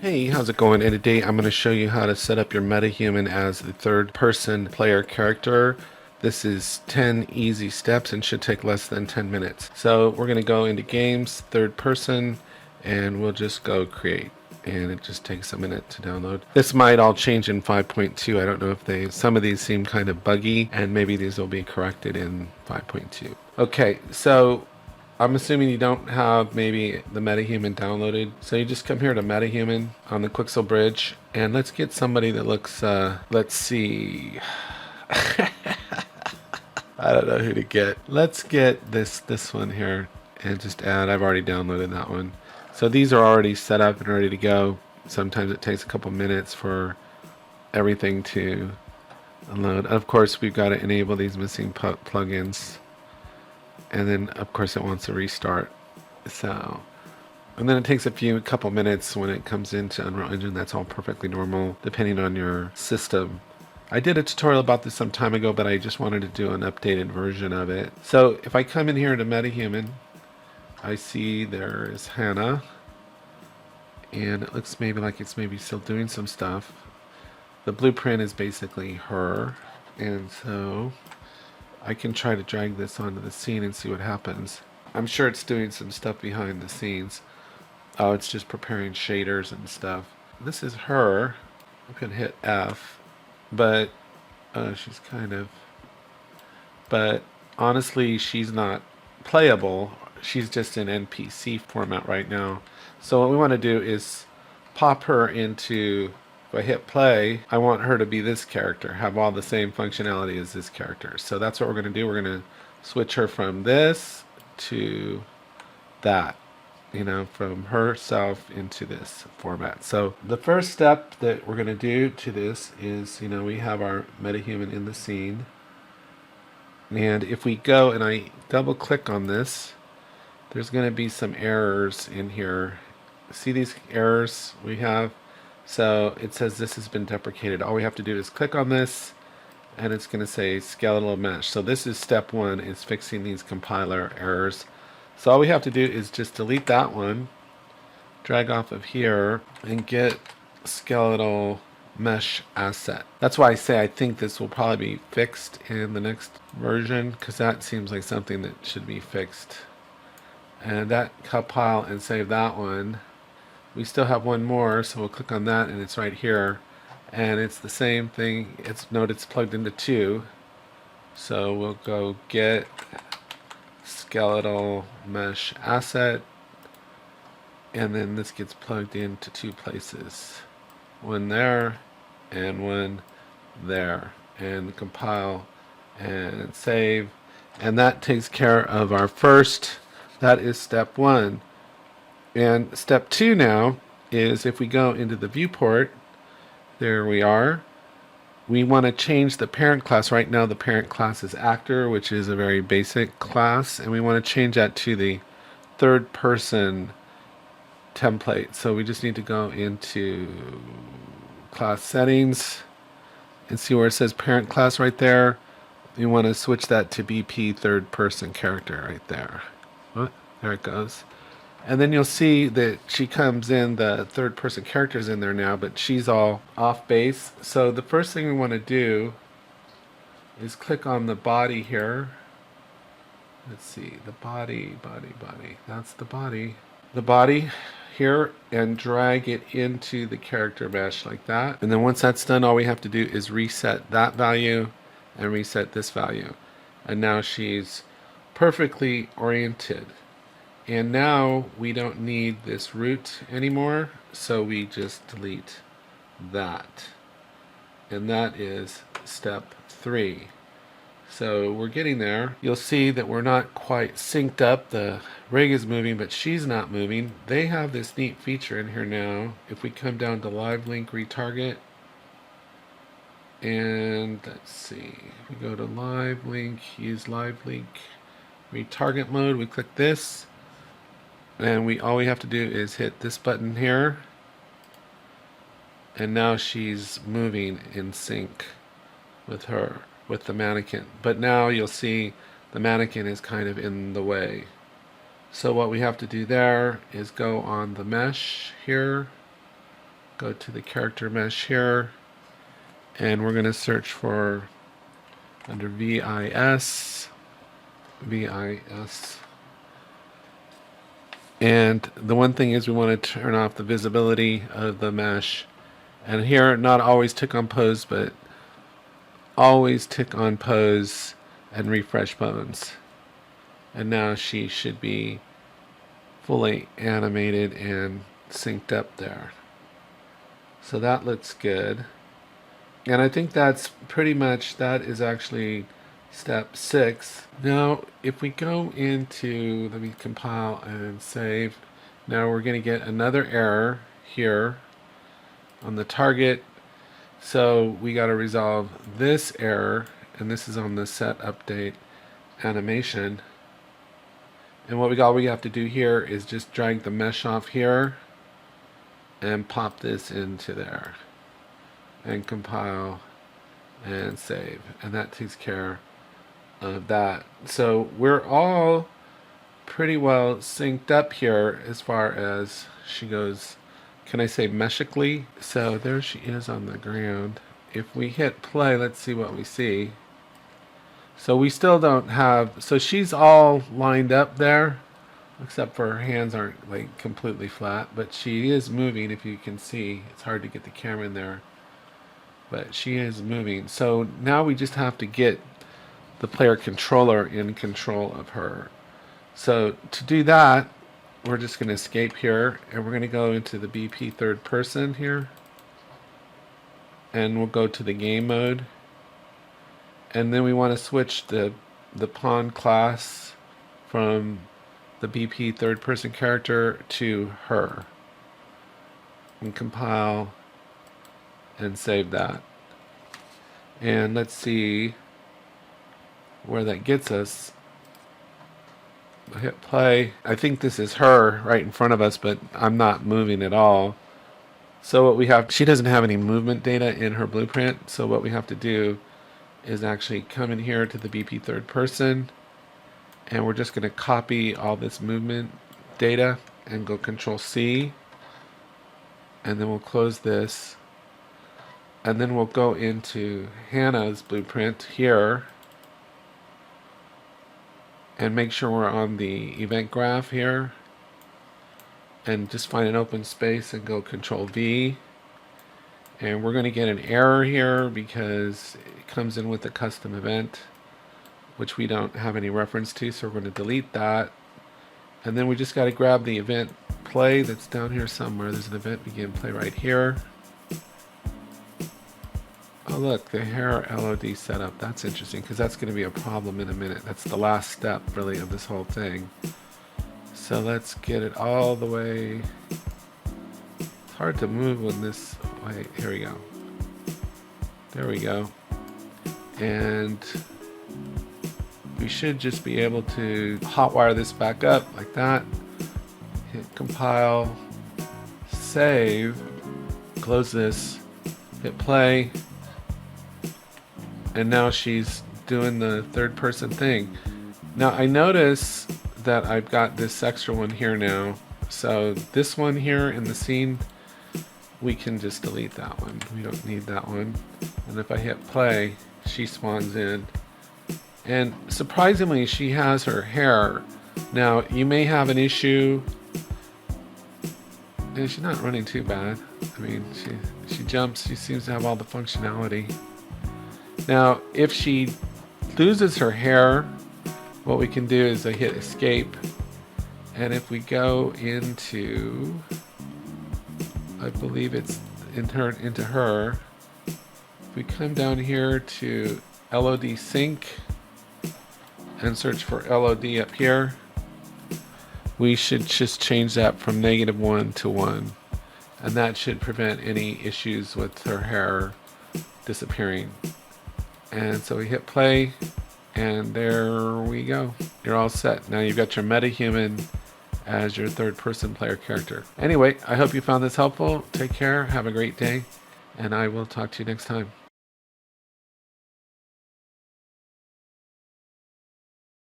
Hey, how's it going? And today I'm going to show you how to set up your Metahuman as the third person player character. This is 10 easy steps and should take less than 10 minutes. So we're going to go into games, third person, and we'll just go create. And it just takes a minute to download. This might all change in 5.2. I don't know if some of these seem kind of buggy, and maybe these will be corrected in 5.2. Okay, so I'm assuming you don't have maybe the Metahuman downloaded. So you just come here to Metahuman on the Quixel Bridge, and let's get somebody that looks, let's see. I don't know who to get. Let's get this one here and just add. I've already downloaded that one. So these are already set up and ready to go. Sometimes it takes a couple minutes for everything to load. Of course, we've got to enable these missing plugins. And then of course it wants to restart. So, and then it takes a couple minutes when it comes into Unreal Engine. That's all perfectly normal depending on your system. I did a tutorial about this some time ago, but I just wanted to do an updated version of it. So if I come in here to Metahuman, I see there is Hannah, and it looks maybe like it's maybe still doing some stuff. The blueprint is basically her, and so I can try to drag this onto the scene and see what happens. I'm sure it's doing some stuff behind the scenes. Oh, it's just preparing shaders and stuff. This is her. I can hit F, but she's kind of, but honestly, she's not playable. She's just in NPC format right now. So what we want to do is pop her into, if I hit play, I want her to be this character, have all the same functionality as this character. So that's what we're going to do. We're going to switch her from this to that, you know, from herself into this format. So the first step that we're going to do to this is, you know, we have our Metahuman in the scene. And if we go and I double click on this, there's going to be some errors in here. See these errors we have? So it says this has been deprecated. All we have to do is click on this and it's going to say skeletal mesh. So this is step one, is fixing these compiler errors. So all we have to do is just delete that one, drag off of here, and get skeletal mesh asset. That's why I say I think this will probably be fixed in the next version, because that seems like something that should be fixed. And that compile and save that one. We still have one more, so we'll click on that and it's right here. And it's the same thing. Note it's plugged into 2. So we'll go get skeletal mesh asset, and then this gets plugged into 2 places. One there and one there. And compile and save. And that takes care of our first. That is step 1. And step 2 now is, if we go into the viewport, there we are. We want to change the parent class. Right now the parent class is actor, which is a very basic class, and we want to change that to the third person template. So we just need to go into class settings and see where it says parent class right there. You want to switch that to BP third person character right there. Oh, there it goes. And then you'll see that she comes in, the third person character's in there now, but she's all off base. So the first thing we want to do is click on the body here. Let's see, the body. That's the body. The body here, and drag it into the character mesh like that. And then once that's done, all we have to do is reset that value and reset this value. And now she's perfectly oriented. And now we don't need this root anymore, so we just delete that. And that is step 3. So we're getting there. You'll see that we're not quite synced up. The rig is moving, but she's not moving. They have this neat feature in here now. If we come down to live link retarget, and let's see, we go to live link, use live link retarget mode, we click this. And all we have to do is hit this button here, and now she's moving in sync with the mannequin. But now you'll see the mannequin is kind of in the way. So what we have to do there is go on the mesh here, go to the character mesh here, and we're going to search for under VIS. And the one thing is we want to turn off the visibility of the mesh. And here, not always tick on pose, but always tick on pose and refresh bones. And now she should be fully animated and synced up there. So that looks good. And I think that's pretty much, that is actually step 6. Now, if we go into, let me compile and save. Now we're going to get another error here on the target. So we got to resolve this error, and this is on the set update animation. And what we have to do here is just drag the mesh off here and pop this into there and compile and save, and that takes care of that. So we're all pretty well synced up here as far as she goes, can I say meshically? So there she is on the ground. If we hit play, let's see what we see. So we still don't have, so she's all lined up there, except for her hands aren't like completely flat, but she is moving. If you can see, it's hard to get the camera in there, but she is moving. So now we just have to get the player controller in control of her. So to do that, we're just going to escape here, and we're going to go into the BP third person here, and we'll go to the game mode, and then we want to switch the pawn class from the BP third person character to her, and compile and save that. And let's see where that gets us. I hit play. I think this is her right in front of us, but I'm not moving at all. So what we have, she doesn't have any movement data in her blueprint, so what we have to do is actually come in here to the BP third person, and we're just going to copy all this movement data and go Control C, and then we'll close this, and then we'll go into Hannah's blueprint here and make sure we're on the event graph here, and just find an open space and go Control V. And we're going to get an error here because it comes in with a custom event, which we don't have any reference to, so we're going to delete that. And then we just got to grab the event play that's down here somewhere. There's an event begin play right here. Oh look, the hair LOD setup. That's interesting because that's going to be a problem in a minute. That's the last step really of this whole thing. So let's get it all the way. It's hard to move when this way. Here we go. There we go. And we should just be able to hotwire this back up like that. Hit compile, save, close this, hit play. And now she's doing the third person thing. Now I notice that I've got this extra one here now. So this one here in the scene, we can just delete that one. We don't need that one. And if I hit play, she spawns in. And surprisingly, she has her hair. Now you may have an issue. And she's not running too bad. I mean, she jumps. She seems to have all the functionality. Now, if she loses her hair, what we can do is I hit escape, and if we go into, I believe it's into her, if we come down here to LOD sync and search for LOD up here, we should just change that from -1 to 1, and that should prevent any issues with her hair disappearing. And so we hit play, and there we go. You're all set. Now you've got your Metahuman as your third person player character. Anyway, I hope you found this helpful. Take care, have a great day, and I will talk to you next time.